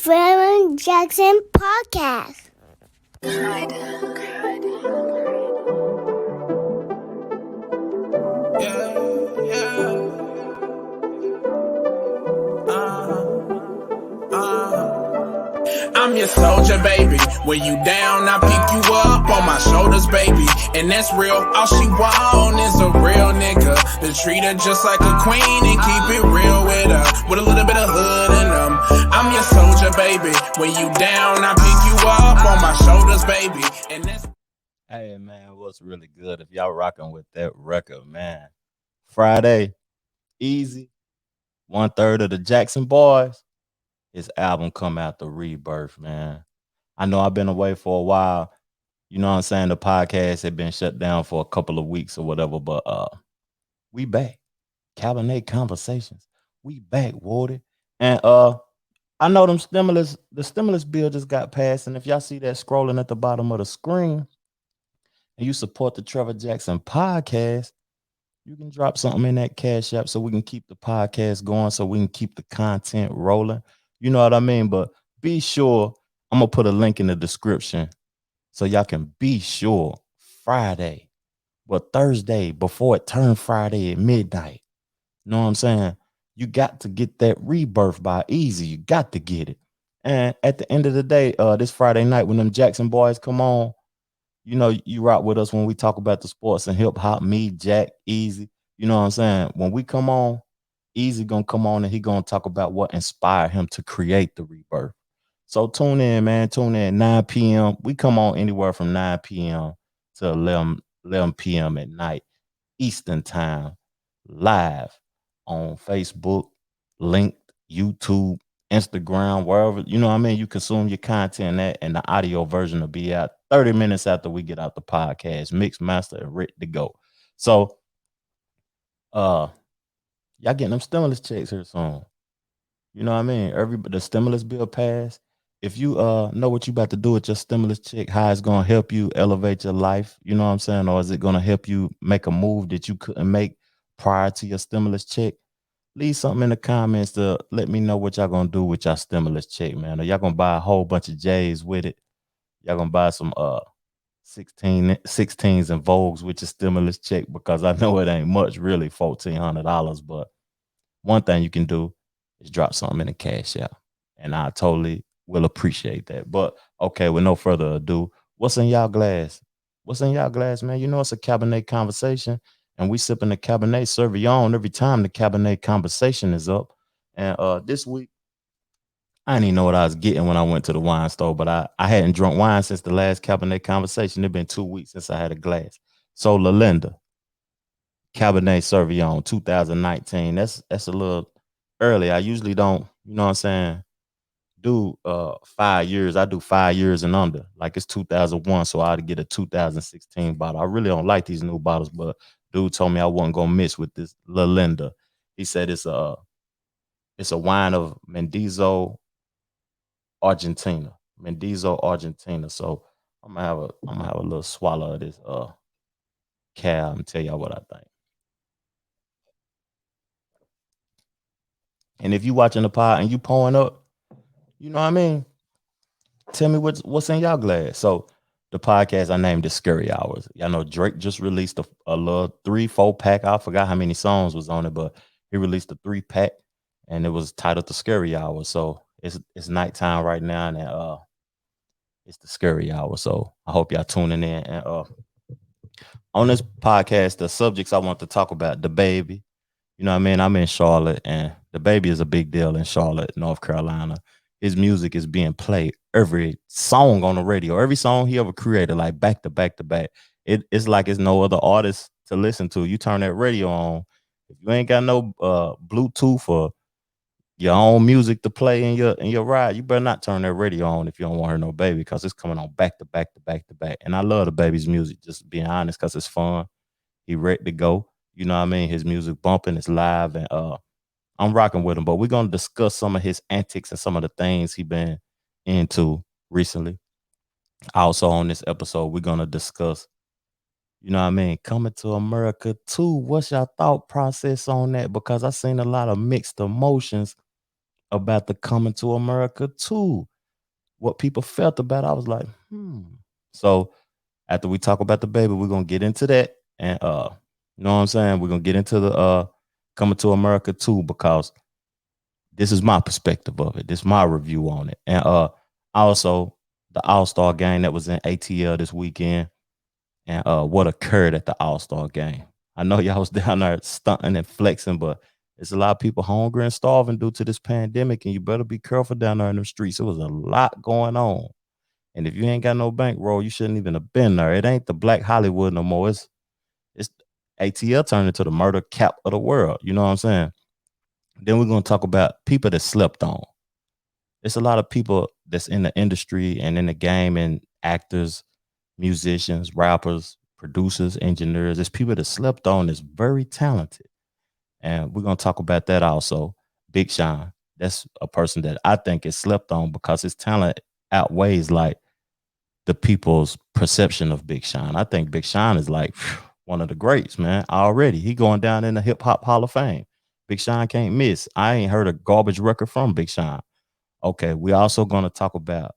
Trevor Jackson Podcast. I'm your soldier, baby. When you down, I pick you up on my shoulders, baby. And that's real. All she want is a real nigga to treat her just like a queen and keep it real with her, with a little bit of hood in them. I'm your soldier, baby. When you down, I pick you up on my shoulders, baby. And that's Hey man, what's really good if y'all rocking with that record, man? Friday, Easy, 1/3 of the Jackson Boys. His album come out the Rebirth, man. I know I've been away for a while. You know what I'm saying? The podcast had been shut down for a couple of weeks or whatever, but we back. Cabernet Conversations. We back, Woody. And I know the stimulus bill just got passed. And if y'all see that scrolling at the bottom of the screen and you support the Trevor Jackson podcast, you can drop something in that Cash App so we can keep the podcast going, so we can keep the content rolling. You know what I mean? But be sure, I'm going to put a link in the description so y'all can be sure Friday, but Thursday before it turned Friday at midnight. You know what I'm saying? You got to get that Rebirth by Easy. You got to get it. And at the end of the day, this Friday night when them Jackson Boys come on, you know, you rock with us when we talk about the sports and hip hop, me, Jack, Easy. You know what I'm saying? When we come on, Easy gonna come on and he gonna talk about what inspired him to create the Rebirth. So tune in, man. Tune in 9 p.m. We come on anywhere from 9 p.m. to 11 p.m. at night, Eastern time, live on Facebook, linked, YouTube, Instagram, wherever, you know what I mean, you consume your content at, and the audio version will be out 30 minutes after we get out the podcast, mixed, master, and ready to go. So y'all getting them stimulus checks here soon. You know what I mean? The stimulus bill passed. If you know what you about to do with your stimulus check, how it's gonna help you elevate your life, you know what I'm saying? Or is it gonna help you make a move that you couldn't make prior to your stimulus check? Leave something in the comments to let me know what y'all gonna do with y'all stimulus check, man. Are y'all gonna buy a whole bunch of J's with it? Y'all gonna buy some 16s and Vogues with your stimulus check? Because I know it ain't much, really, $1,400. But one thing you can do is drop something in the Cash App, and I totally will appreciate that. But okay, with no further ado, what's in y'all glass? What's in y'all glass, man? You know it's a Cabernet conversation, and we sipping the Cabernet Sauvignon every time the Cabernet conversation is up. And this week, I didn't even know what I was getting when I went to the wine store, but I hadn't drunk wine since the last Cabernet conversation. It's been 2 weeks since I had a glass. So LaLinda, Cabernet Sauvignon 2019. That's a little early. I usually don't, you know what I'm saying, do 5 years. I do 5 years and under. Like it's 2001, so I ought to get a 2016 bottle. I really don't like these new bottles, but dude told me I wasn't gonna miss with this LaLinda. He said it's a wine of Mendoza, Argentina. Mendoza, Argentina. So I'm gonna have a little swallow of this cab and tell y'all what I think. And if you watching the pod and you pouring up, you know what I mean? Tell me what's in y'all glass. So the podcast I named it Scary Hours. Y'all know Drake just released a little 3-4 pack. I forgot how many songs was on it, but he released a 3-pack and it was titled The Scary Hours. So it's nighttime right now, and it's the Scary Hour. So I hope y'all tuning in. And on this podcast, the subjects I want to talk about, Dababy. You know what I mean? I'm in Charlotte, and Dababy is a big deal in Charlotte, North Carolina. His music is being played every song on the radio, every song he ever created, like back to back to back. It's like it's no other artist to listen to. You turn that radio on. If you ain't got no Bluetooth or your own music to play in your ride, you better not turn that radio on if you don't want to hear no Baby, because it's coming on back to back to back to back. And I love Dababy's music, just being honest, because it's fun. He ready to go. You know what I mean? His music bumping, it's live, and I'm rocking with him. But we're gonna discuss some of his antics and some of the things he been into recently. Also on this episode, we're gonna discuss, you know what I mean, Coming to America 2. What's your thought process on that? Because I seen a lot of mixed emotions about the Coming to America too. What people felt about it, I was like, So after we talk about the baby, we're gonna get into that. And you know what I'm saying? We're gonna get into the Coming to America too, because this is my perspective of it. This is my review on it. And also the All-Star game that was in ATL this weekend, and what occurred at the All-Star game. I know y'all was down there stunting and flexing, but there's a lot of people hungry and starving due to this pandemic, and you better be careful down there in the streets. It was a lot going on. And if you ain't got no bankroll, you shouldn't even have been there. It ain't the Black Hollywood no more. It's ATL turned into the murder cap of the world. You know what I'm saying? Then we're gonna talk about people that slept on. There's a lot of people that's in the industry and in the game, and actors, musicians, rappers, producers, engineers. There's people that slept on that's very talented. And we're gonna talk about that also. Bigsean. That's a person that I think is slept on because his talent outweighs like the people's perception of Bigsean. I think Bigsean is like one of the greats, man. Already. He going down in the hip hop hall of fame. Bigsean can't miss. I ain't heard a garbage record from Bigsean. Okay, we also gonna talk about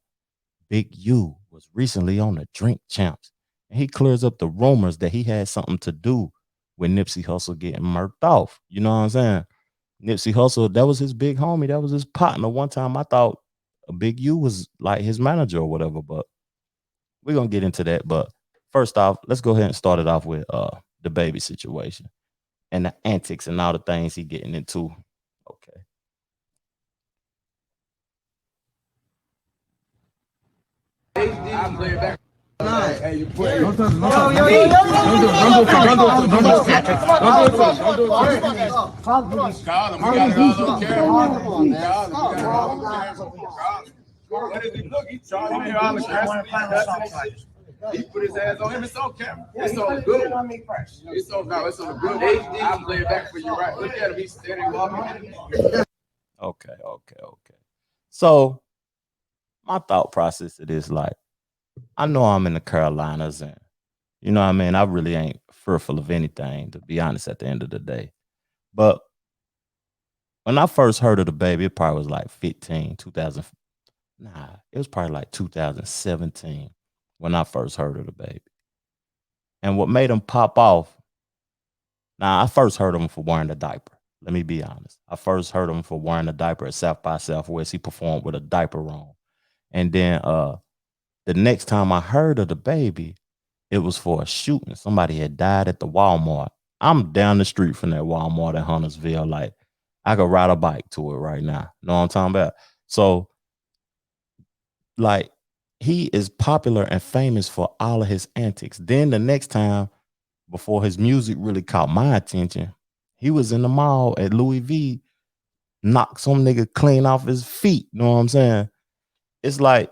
Big U was recently on the Drink Champs, and he clears up the rumors that he had something to do with Nipsey Hussle getting murked off. You know what I'm saying? Nipsey Hussle, that was his big homie, that was his partner. One time I thought Big U was like his manager or whatever, but we're gonna get into that. But first off, let's go ahead and start it off with the baby situation and the antics and all the things he getting into. Okay. He put his hands on him. It's on camera. It's on good. It's on now. It's on a good one. I'm laying back for you, right? Look at him. He's standing walking. Okay. So my thought process it is like, I know I'm in the Carolinas, and you know what I mean, I really ain't fearful of anything, to be honest, at the end of the day. But when I first heard of the baby, it probably was like 2000. Nah, it was probably like 2017 when I first heard of the baby. And what made him pop off, now I first heard of him for wearing a diaper. Let me be honest. I first heard him for wearing a diaper at South by Southwest. He performed with a diaper on. And then the next time I heard of the baby, it was for a shooting. Somebody had died at the Walmart. I'm down the street from that Walmart in Huntersville. Like, I could ride a bike to it right now. Know what I'm talking about? So, like, he is popular and famous for all of his antics. Then the next time, before his music really caught my attention, he was in the mall at Louis V, knocked some nigga clean off his feet. You know what I'm saying? It's like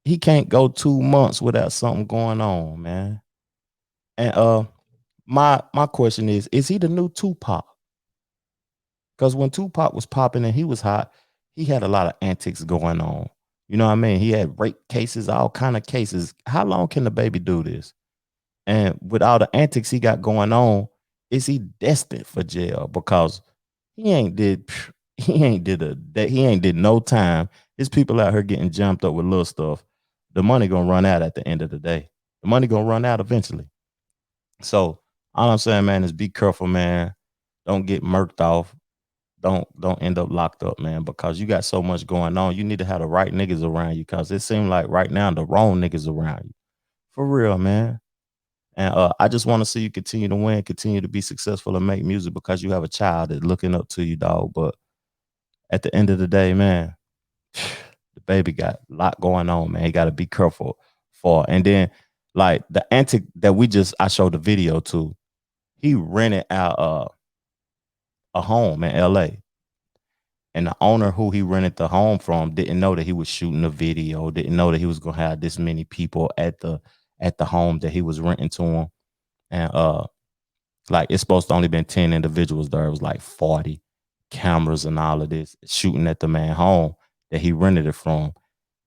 he can't go 2 months without something going on, man. And my question is he the new Tupac? Because when Tupac was popping and he was hot, he had a lot of antics going on. You know what I mean? He had rape cases, all kind of cases. How long can the baby do this? And with all the antics he got going on, is he destined for jail? Because he ain't did he ain't did he ain't did no time. His people out here getting jumped up with little stuff. The money gonna run out at the end of the day. The money gonna run out eventually. So all I'm saying, man, is be careful, man. Don't get murked off. Don't end up locked up, man, because you got so much going on. You need to have the right niggas around you, because it seems like right now the wrong niggas around you. For real, man. And I just want to see you continue to win, continue to be successful and make music, because you have a child that's looking up to you, dog. But at the end of the day, man, the baby got a lot going on, man. He got to be careful for. And then, like, the antic that I showed the video to, he rented out a home in LA. And the owner who he rented the home from didn't know that he was shooting a video, didn't know that he was gonna have this many people at the home that he was renting to him. And like, it's supposed to only been 10 individuals there. It was like 40 cameras and all of this shooting at the man home that he rented it from.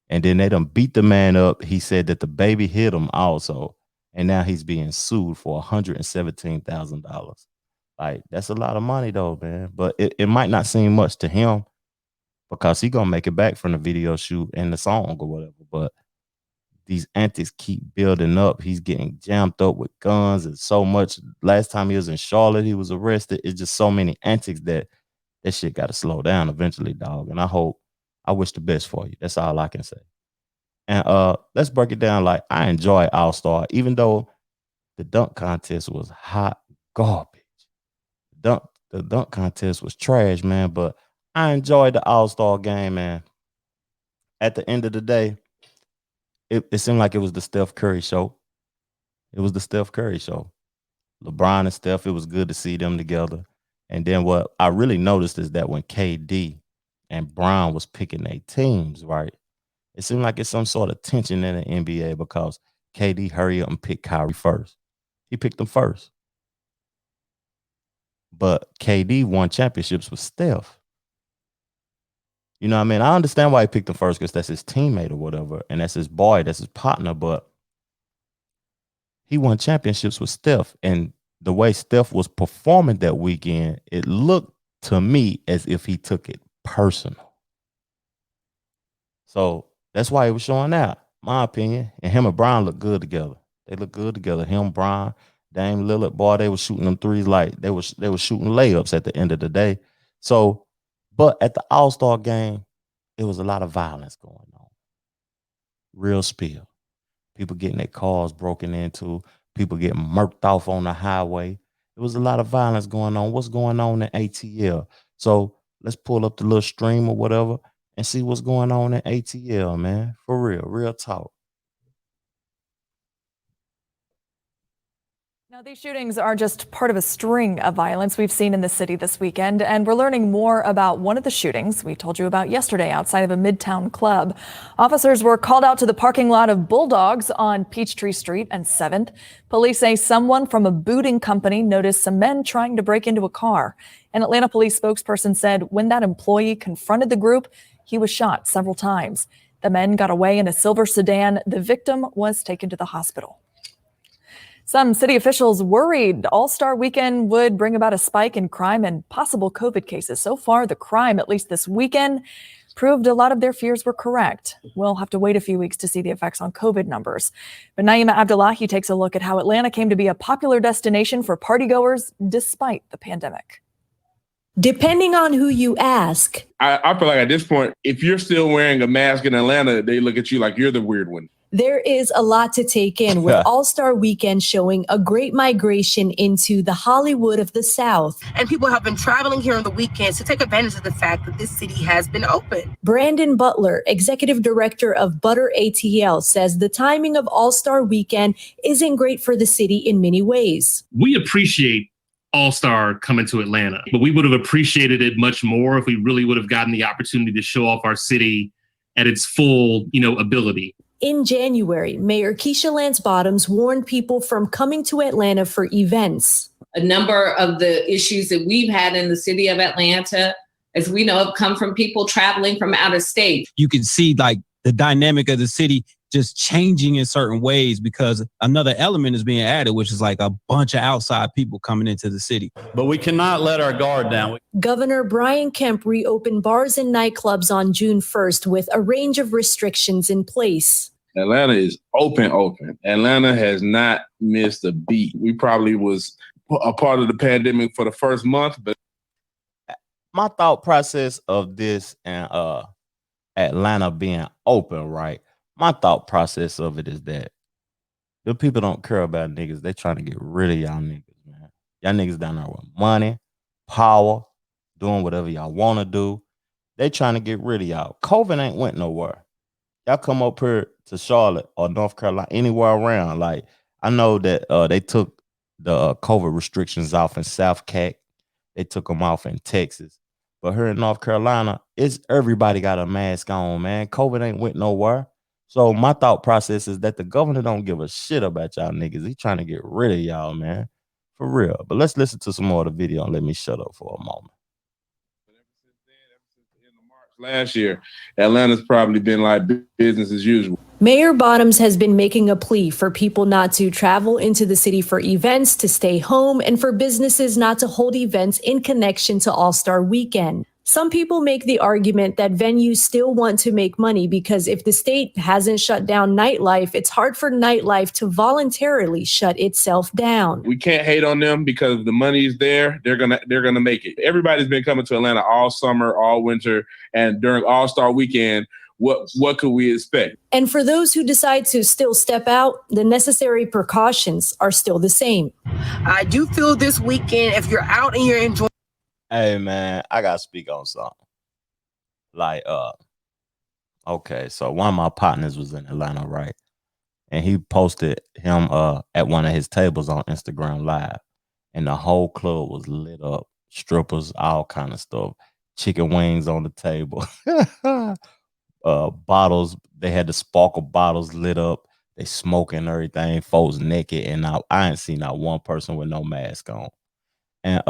And then they done beat the man up. He said that the baby hit him also. And now he's being sued for $117,000. Like, that's a lot of money though, man. But it might not seem much to him, because he gonna make it back from the video shoot and the song or whatever. But these antics keep building up. He's getting jammed up with guns and so much. Last time he was in Charlotte, he was arrested. It's just so many antics that shit got to slow down eventually, dog. And I wish the best for you. That's all I can say. And let's break it down. Like, I enjoy All-Star, even though the dunk contest was hot garbage. The dunk contest was trash, man. But I enjoyed the All-Star game, man. At the end of the day, it seemed like it was the Steph Curry show. It was the Steph Curry show. LeBron and Steph, it was good to see them together. And then what I really noticed is that when KD and Brown was picking their teams, right, it seemed like it's some sort of tension in the NBA because KD hurry up and pick Kyrie first. He picked them first. But KD won championships with Steph. You know what I mean? I understand why he picked him first, because that's his teammate or whatever, and that's his boy, that's his partner, but he won championships with Steph, and the way Steph was performing that weekend, it looked to me as if he took it personal. So that's why he was showing out, my opinion. And him and Brown look good together. They look good together. Him, Brown, Dame Lillard, boy, they were shooting them threes like they were shooting layups at the end of the day. So, but at the All-Star game, it was a lot of violence going on. Real spill. People getting their cars broken into, people getting murked off on the highway. There was a lot of violence going on. What's going on in ATL? So let's pull up the little stream or whatever and see what's going on in ATL, man. For real talk. Now, these shootings are just part of a string of violence we've seen in the city this weekend, and we're learning more about one of the shootings we told you about yesterday outside of a Midtown club. Officers were called out to the parking lot of Bulldogs on Peachtree Street and 7th. Police say someone from a booting company noticed some men trying to break into a car. An Atlanta police spokesperson said when that employee confronted the group, he was shot several times. The men got away in a silver sedan. The victim was taken to the hospital. Some city officials worried All-Star Weekend would bring about a spike in crime and possible COVID cases. So far, the crime, at least this weekend, proved a lot of their fears were correct. We'll have to wait a few weeks to see the effects on COVID numbers. But Naima Abdullahi takes a look at how Atlanta came to be a popular destination for partygoers despite the pandemic. Depending on who you ask. I feel like at this point, if you're still wearing a mask in Atlanta, they look at you like you're the weird one. There is a lot to take in, with All-Star Weekend showing a great migration into the Hollywood of the South. And people have been traveling here on the weekends to take advantage of the fact that this city has been open. Brandon Butler, executive director of Butter ATL, says the timing of All-Star Weekend isn't great for the city in many ways. We appreciate All-Star coming to Atlanta, but we would have appreciated it much more if we really would have gotten the opportunity to show off our city at its full, ability. In January, Mayor Keisha Lance Bottoms warned people from coming to Atlanta for events. A number of the issues that we've had in the city of Atlanta, as we know, have come from people traveling from out of state. You can see like the dynamic of the city just changing in certain ways because another element is being added, which is like a bunch of outside people coming into the city. But we cannot let our guard down. Governor Brian Kemp reopened bars and nightclubs on June 1st with a range of restrictions in place. Atlanta is open. Atlanta has not missed a beat. We probably was a part of the pandemic for the first month, but my thought process of this and Atlanta being open, right? My thought process of it is that the people don't care about niggas. They trying to get rid of y'all niggas, man. Y'all niggas down there with money, power, doing whatever y'all want to do. They trying to get rid of y'all. COVID ain't went nowhere. Y'all come up here to Charlotte or North Carolina, anywhere around. Like, I know that they took the COVID restrictions off in South Cac. They took them off in Texas. But here in North Carolina, it's everybody got a mask on, man. COVID ain't went nowhere. So my thought process is that the governor don't give a shit about y'all niggas. He trying to get rid of y'all, man. For real. But let's listen to some more of the video and let me shut up for a moment. Last year, Atlanta's probably been like business as usual. Mayor Bottoms has been making a plea for people not to travel into the city for events, to stay home, and for businesses not to hold events in connection to All-Star Weekend. Some people make the argument that venues still want to make money because if the state hasn't shut down nightlife, it's hard for nightlife to voluntarily shut itself down. We can't hate on them because the money's there. They're gonna make it. Everybody's been coming to Atlanta all summer, all winter, and during All-Star Weekend. What could we expect? And for those who decide to still step out, the necessary precautions are still the same. I do feel this weekend, if you're out and you're enjoying. Hey man, I gotta speak on something. Like, okay, so one of my partners was in Atlanta, right? And he posted him at one of his tables on Instagram Live, and the whole club was lit up, strippers, all kind of stuff, chicken wings on the table, bottles. They had the sparkle bottles lit up. They smoking everything, folks naked, and I ain't seen not one person with no mask on. And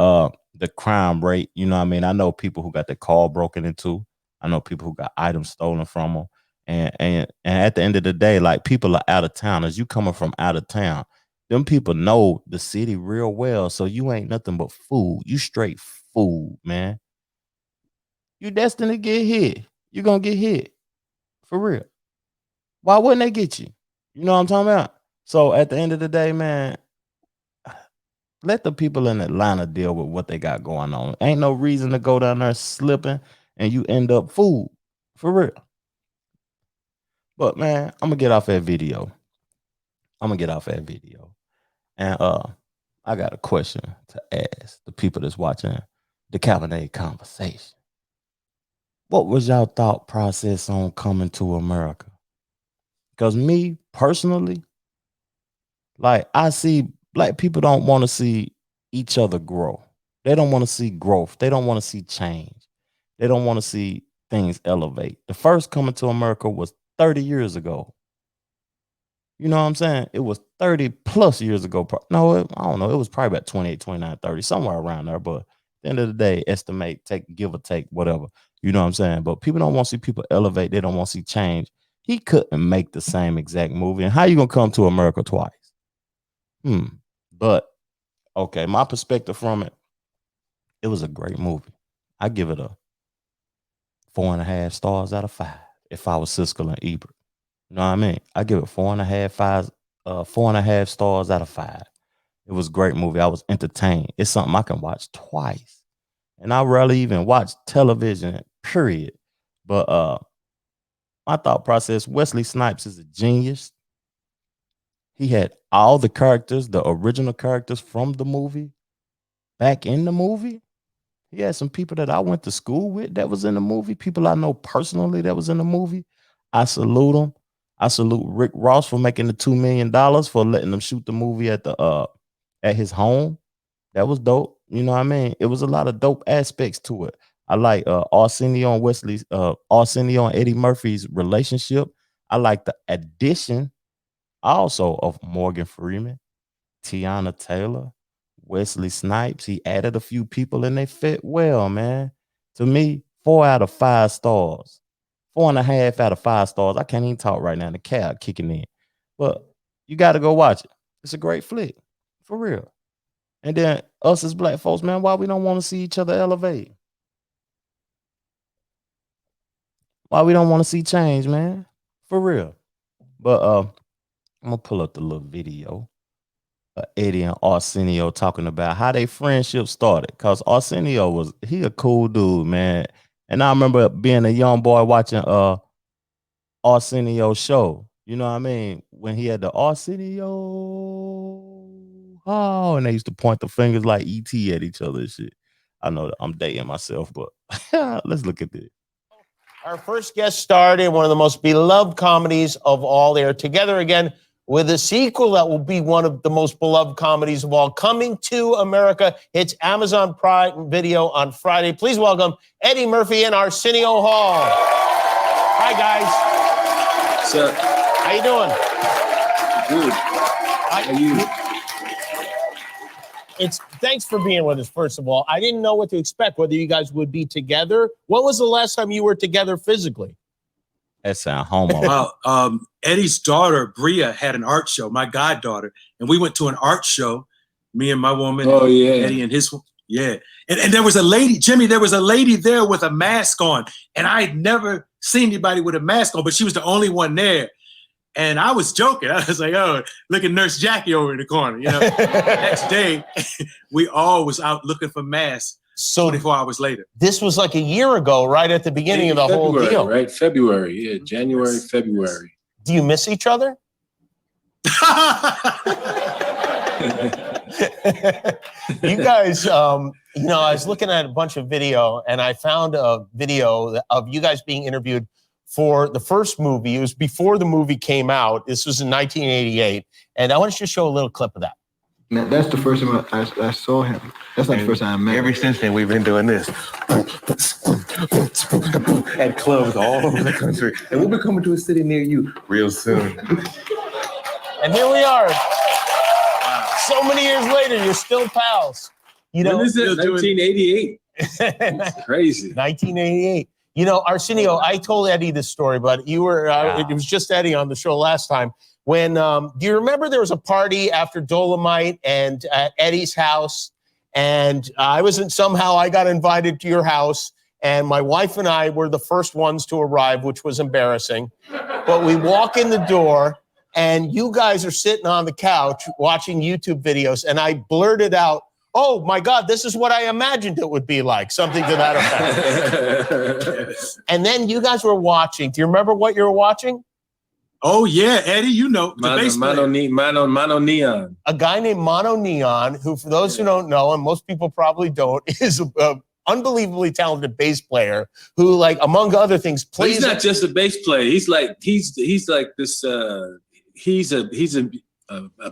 the crime rate, you know what I mean? I know people who got their car broken into. I know people who got items stolen from them. And at the end of the day, like, people are out of town. As you coming from out of town, them people know the city real well. So you ain't nothing but food. You straight food, man. You destined to get hit. You're going to get hit. For real. Why wouldn't they get you? You know what I'm talking about? So at the end of the day, man, let the people in Atlanta deal with what they got going on. Ain't no reason to go down there slipping and you end up food. For real. But man, I'm gonna get off that video. And I got a question to ask the people that's watching the Cabernet conversation. What was y'all thought process on coming to America? Because me personally, like, I see black people don't want to see each other grow. They don't want to see growth. They don't want to see change. They don't want to see things elevate. The first coming to America was 30 years ago. You know what I'm saying? It was 30 plus years ago. No, I don't know. It was probably about 28, 29, 30, somewhere around there. But at the end of the day, estimate, give or take, whatever. You know what I'm saying? But people don't want to see people elevate. They don't want to see change. He couldn't make the same exact movie. And how you going to come to America twice? But, okay, my perspective from it, it was a great movie. I give it a 4.5 stars out of 5 if I was Siskel and Ebert. You know what I mean? I give it 4.5 stars out of 5. It was a great movie. I was entertained. It's something I can watch twice. And I rarely even watch television, period. But my thought process, Wesley Snipes is a genius. He had all the characters, the original characters from the movie, back in the movie. He had some people that I went to school with that was in the movie, people I know personally that was in the movie. I salute him. I salute Rick Ross for making the $2 million for letting them shoot the movie at his home. That was dope. You know what I mean? It was a lot of dope aspects to it. I like Arsenio and Eddie Murphy's relationship. I like the addition also of Morgan Freeman, Tiana Taylor, Wesley Snipes. He added a few people and they fit well, man. To me, 4 out of 5 stars. 4.5 out of 5 stars. I can't even talk right now. The cab kicking in. But you got to go watch it. It's a great flick. For real. And then us as black folks, man, why we don't want to see each other elevate? Why we don't want to see change, man? For real. But I'm going to pull up the little video. Eddie and Arsenio talking about how their friendship started. Because Arsenio he a cool dude, man. And I remember being a young boy watching Arsenio's show. You know what I mean? When he had the Arsenio, and they used to point the fingers like E.T. at each other and shit. I know that I'm dating myself, but let's look at this. Our first guest starred in one of the most beloved comedies of all. They are together again with a sequel that will be one of the most beloved comedies of all. Coming to America. It's Amazon Prime Video on Friday. Please welcome Eddie Murphy and Arsenio Hall. Hi, guys. What's up? How you doing? Good. How are you? Thanks for being with us, first of all. I didn't know what to expect, whether you guys would be together. When was the last time you were together physically? That sound homo. Well, Eddie's daughter, Bria, had an art show, my goddaughter, and we went to an art show, me and my woman, Eddie and his Yeah. And there was a lady, Jimmy, there was a lady there with a mask on. And I had never seen anybody with a mask on, but she was the only one there. And I was joking. I was like, oh, look at Nurse Jackie over in the corner. You know, next day, we all was out looking for masks. So 24 hours later. This was like a year ago, right at the beginning of the whole deal. Right? February. Yeah, January, February. Do you miss each other? You guys, you know, I was looking at a bunch of video and I found a video of you guys being interviewed for the first movie. It was before the movie came out. This was in 1988. And I want to just show a little clip of that. That's the first time I saw him. That's not the first time I met him. Ever since then, we've been doing this at clubs all over the country. And we'll be coming to a city near you real soon. And here we are. So many years later, you're still pals. You know, when is it? 1988. It's crazy. 1988. You know, Arsenio, I told Eddie this story, but you were, it was just Eddie on the show last time. When, do you remember there was a party after Dolomite and at Eddie's house? And I got invited to your house. And my wife and I were the first ones to arrive, which was embarrassing. But we walk in the door and you guys are sitting on the couch watching YouTube videos. And I blurted out, oh my God, this is what I imagined it would be like, something to that effect. And then you guys were watching. Do you remember what you were watching? Oh yeah, Eddie, you know, the bass player. Mono Neon. A guy named Mono Neon, who for those who don't know, and most people probably don't, is a unbelievably talented bass player who, like, among other things, plays. But he's not just a bass player. He's like this. He's a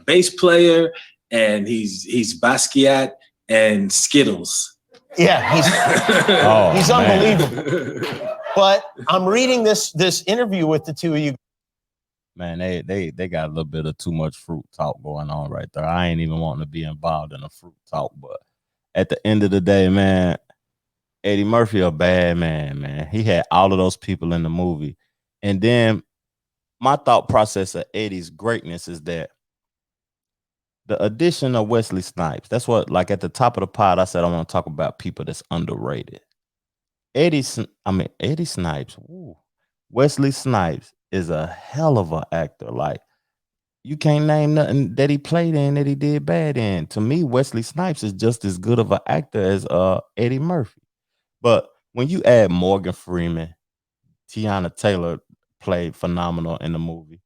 bass player, and he's Basquiat and Skittles. Yeah, he's unbelievable. But I'm reading this interview with the two of you. Man, they got a little bit of too much fruit talk going on right there. I ain't even wanting to be involved in a fruit talk, but at the end of the day, man, Eddie Murphy a bad man. He had all of those people in the movie. And then my thought process of Eddie's greatness is that the addition of Wesley Snipes, that's what, like at the top of the pod, I said I want to talk about people that's underrated. Eddie Snipes, woo, Wesley Snipes is a hell of an actor. Like, you can't name nothing that he played in that he did bad in. To me, Wesley Snipes is just as good of an actor as Eddie Murphy. But when you add Morgan Freeman, Tiana Taylor played phenomenal in the movie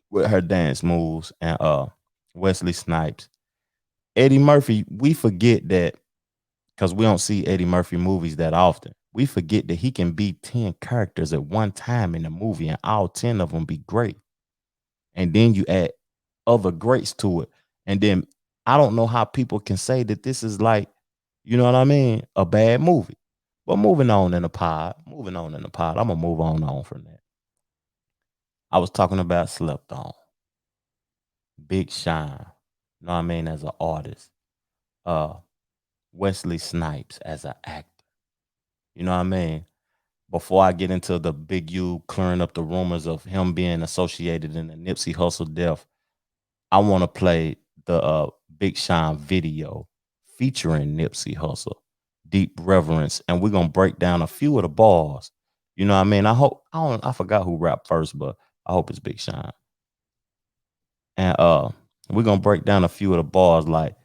with her dance moves, and Wesley Snipes. Eddie Murphy, we forget that because we don't see Eddie Murphy movies that often. We forget that he can be 10 characters at one time in the movie and all 10 of them be great. And then you add other greats to it. And then I don't know how people can say that this is like, you know what I mean, a bad movie. But moving on in the pod, I'm going to move on from that. I was talking about Slept On. Bigsean, you know what I mean, as an artist. Wesley Snipes as an actor. You know what I mean? Before I get into the Big U clearing up the rumors of him being associated in the Nipsey Hussle death, I want to play the Bigsean video featuring Nipsey Hussle, Deep Reverence, and we're going to break down a few of the bars. You know what I mean? I forgot who rapped first, but I hope it's Bigsean. And we're going to break down a few of the bars, like,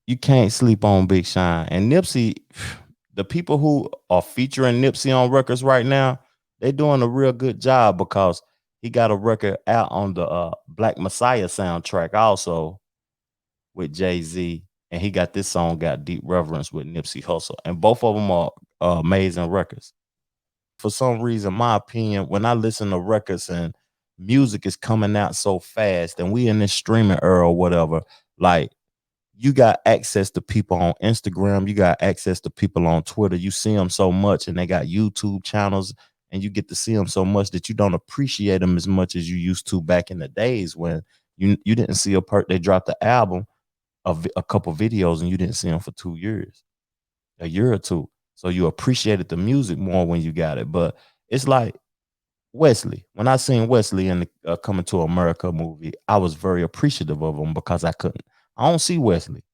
you can't sleep on Bigsean. And Nipsey, the people who are featuring Nipsey on records right now, they're doing a real good job because he got a record out on the Black Messiah soundtrack also with Jay-Z. And he got this song, got Deep Reverence, with Nipsey Hussle. And both of them are amazing records. For some reason, my opinion, when I listen to records and music is coming out so fast and we in this streaming era or whatever, like, you got access to people on Instagram, you got access to people on Twitter, you see them so much, and they got YouTube channels, and you get to see them so much that you don't appreciate them as much as you used to back in the days when you didn't see they dropped the album of a couple videos and you didn't see them for 2 years, a year or two. So you appreciated the music more when you got it. But it's like Wesley. When I seen Wesley in the Coming to America movie, I was very appreciative of him because I don't see Wesley.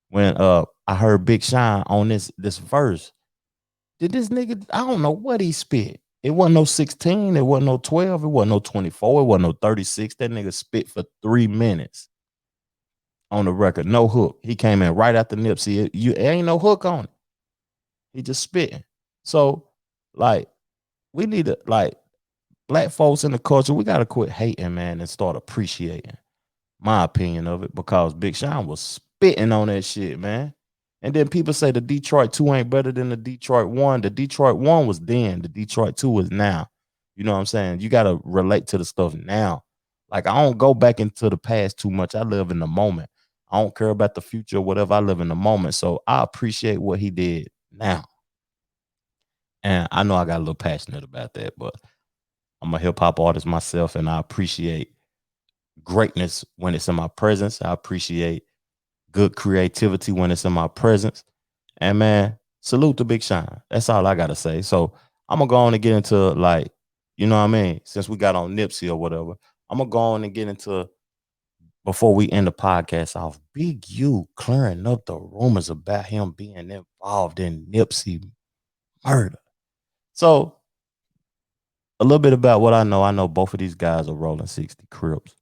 When I I heard Bigsean on this verse. Did this nigga, I don't know what he spit. It wasn't no 16, it wasn't no 12, it wasn't no 24, it wasn't no 36. That nigga spit for 3 minutes on the record, no hook. He came in right after Nipsey. It ain't no hook on it. He just spitting. So, like, we need to, like, black folks in the culture, we gotta quit hating, man, and start appreciating. My opinion of it, because Bigsean was spitting on that shit, man. And then people say the Detroit 2 ain't better than the Detroit 1. The Detroit 1 was then, the Detroit 2 is now. You know what I'm saying? You gotta relate to the stuff now. Like, I don't go back into the past too much. I live in the moment. I don't care about the future or whatever. I live in the moment. So I appreciate what he did now. And I know I got a little passionate about that, but I'm a hip hop artist myself, and I appreciate greatness when it's in my presence. I appreciate good creativity when it's in my presence. And man, salute to Bigsean. That's all I gotta say. So I'm gonna go on and get into, like, you know what I mean? Since we got on Nipsey or whatever, I'm gonna go on and get into, before we end the podcast off, Big U clearing up the rumors about him being involved in Nipsey murder. So a little bit about what I know. I know both of these guys are rolling 60 Crips.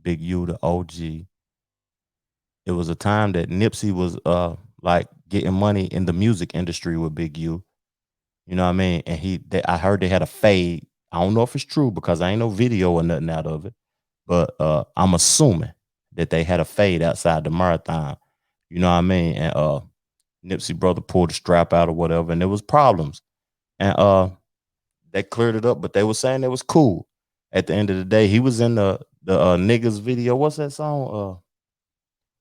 Big U, the OG. It was a time that Nipsey was like getting money in the music industry with Big U. You know what I mean? And I heard they had a fade. I don't know if it's true because I ain't no video or nothing out of it. But I'm assuming that they had a fade outside the marathon. You know what I mean? And Nipsey brother pulled the strap out or whatever, and there was problems. And they cleared it up, but they were saying it was cool. At the end of the day, he was in the niggas video. What's that song?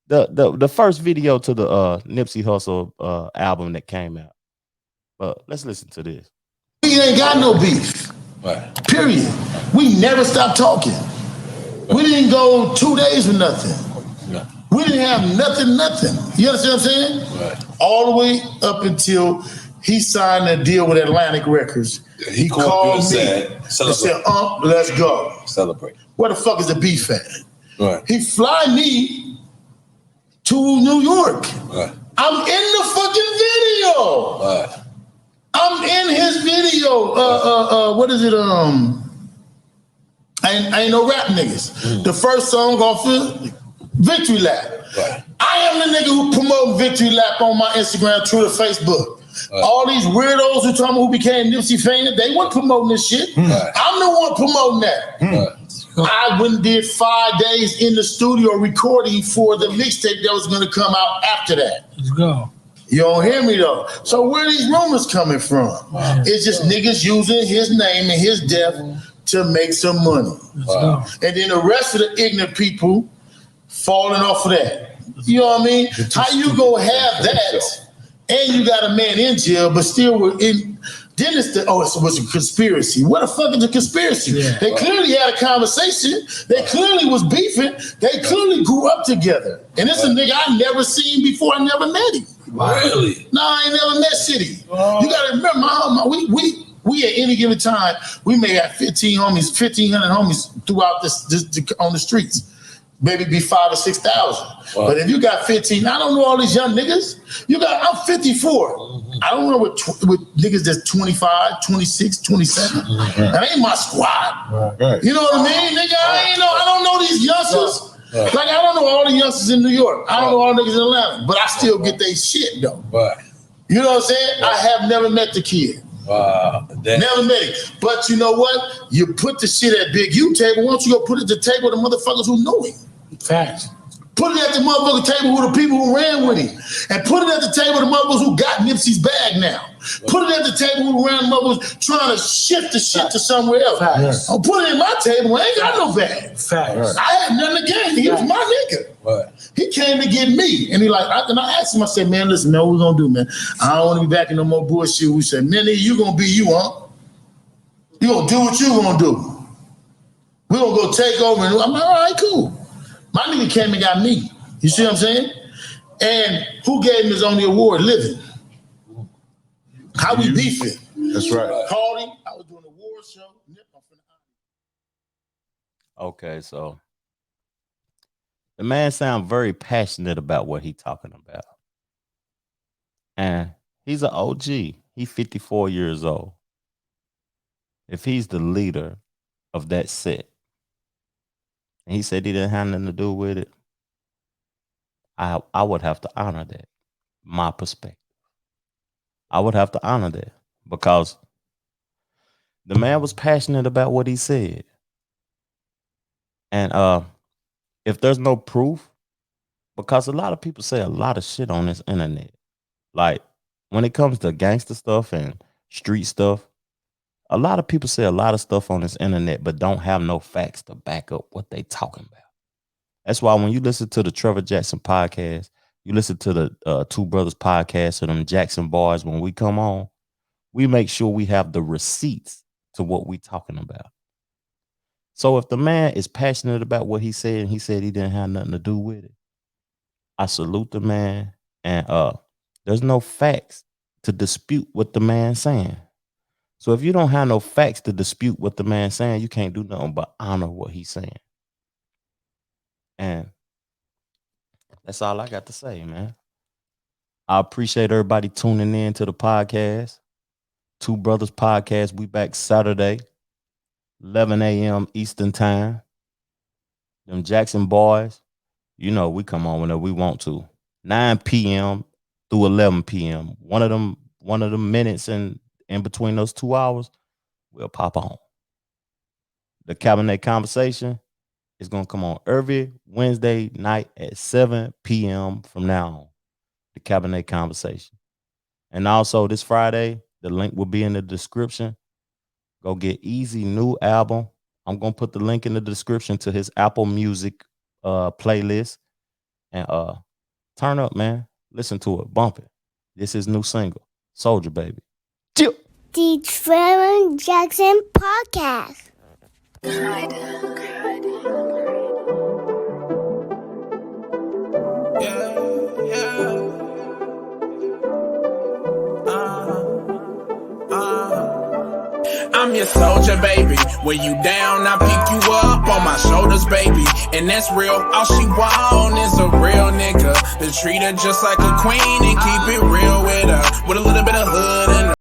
The first video to the Nipsey Hussle album that came out. But let's listen to this. We ain't got no beef. Right. Period. We never stopped talking. We didn't go 2 days with nothing. Yeah. We didn't have nothing. You understand what I'm saying? Right. All the way up until he signed a deal with Atlantic Records. Yeah, he called me and said, let's go. Celebrate. Where the fuck is the beef at? Right. He fly me to New York. Right. I'm in the fucking video. Right. I'm in his video. What is it? I ain't no rap niggas. The first song off of Victory Lap. Right. I am the nigga who promoted Victory Lap on my Instagram, Twitter, Facebook. Right. All these weirdos who told me who became Nipsey fans, they weren't promoting this shit. Right. I'm the one promoting that. Right. I went and did 5 days in the studio recording for the mixtape that was going to come out after that. Let's go. You don't hear me though. So where are these rumors coming from? Wow. It's just niggas using his name and his death to make some money. Wow. And then the rest of the ignorant people falling off of that. You know what I mean? How you gonna have that and you got a man in jail, but still we're in. Then it's it was a conspiracy. What the fuck is a conspiracy? Yeah. They clearly had a conversation. They clearly was beefing. They clearly grew up together. And it's a nigga I never seen before. I never met him. Really? No, I ain't never met City. You gotta remember, we at any given time, we may have 1,500 homies throughout this on the streets. Maybe be 5,000 or 6,000. Wow. But if you got 15, I don't know all these young niggas. I'm 54. Mm-hmm. I don't know with niggas that's 25, 26, 27. Mm-hmm. That ain't my squad. Right. You know what I mean? Nigga, I don't know these youngsters. Right. Like, I don't know all the youngsters in New York. I don't know all the niggas in Atlanta. But I still get they shit, though. Right. You know what I'm saying? Right. I have never met the kid. Wow. Never met him. But you know what? You put the shit at Big U table. Why don't you go put it at the table of the motherfuckers who know him? Facts. Put it at the motherfucking table with the people who ran with him. And put it at the table with the motherfuckers who got Nipsey's bag now. Put it at the table who ran the motherfuckers trying to shift the shit to somewhere else. Facts. I'll put it in my table. I ain't got no bag. Facts. I had nothing to gain. He was my nigga. Right. He came to get me. And I asked him, I said, man, listen, man, what we gonna do, man? I don't want to be back in no more bullshit. We said, man, you gonna be you, huh? You gonna do what you gonna do. We gonna go take over. And I'm like, all right, cool. My nigga came and got me. You see what I'm saying? And who gave him his only award? Living. How we beefing? That's right. Called him. I was doing an award show. Okay, so the man sounds very passionate about what he talking about. And he's an OG. He's 54 years old. If he's the leader of that set, and he said he didn't have nothing to do with it, I would have to honor that. My perspective. I would have to honor that because the man was passionate about what he said. And if there's no proof, because a lot of people say a lot of shit on this internet. Like when it comes to gangster stuff and street stuff, a lot of people say a lot of stuff on this internet, but don't have no facts to back up what they talking about. That's why when you listen to the Trevor Jackson podcast, you listen to the Two Brothers podcast or them Jackson boys, when we come on, we make sure we have the receipts to what we talking about. So if the man is passionate about what he said and he said he didn't have nothing to do with it, I salute the man. And there's no facts to dispute what the man's saying. So if you don't have no facts to dispute what the man's saying, you can't do nothing but honor what he's saying. And that's all I got to say, man. I appreciate everybody tuning in to the podcast. Two Brothers Podcast. We back Saturday, 11 a.m. Eastern time. Them Jackson boys, you know we come on whenever we want to. 9 p.m. through 11 p.m. One of them minutes in between those 2 hours, we'll pop on. The Cabernet Conversation is going to come on every Wednesday night at 7 p.m. from now on. The Cabernet Conversation. And also this Friday, the link will be in the description. Go get Easy new album. I'm going to put the link in the description to his Apple Music playlist. And turn up, man. Listen to it. Bump it. This is new single, Soldier Baby. Chill. The Trevor Jackson Podcast. I'm your soldier, baby. When you down, I pick you up on my shoulders, baby. And that's real. All she want is a real nigga to treat her just like a queen and keep it real with her, with a little bit of hood in her.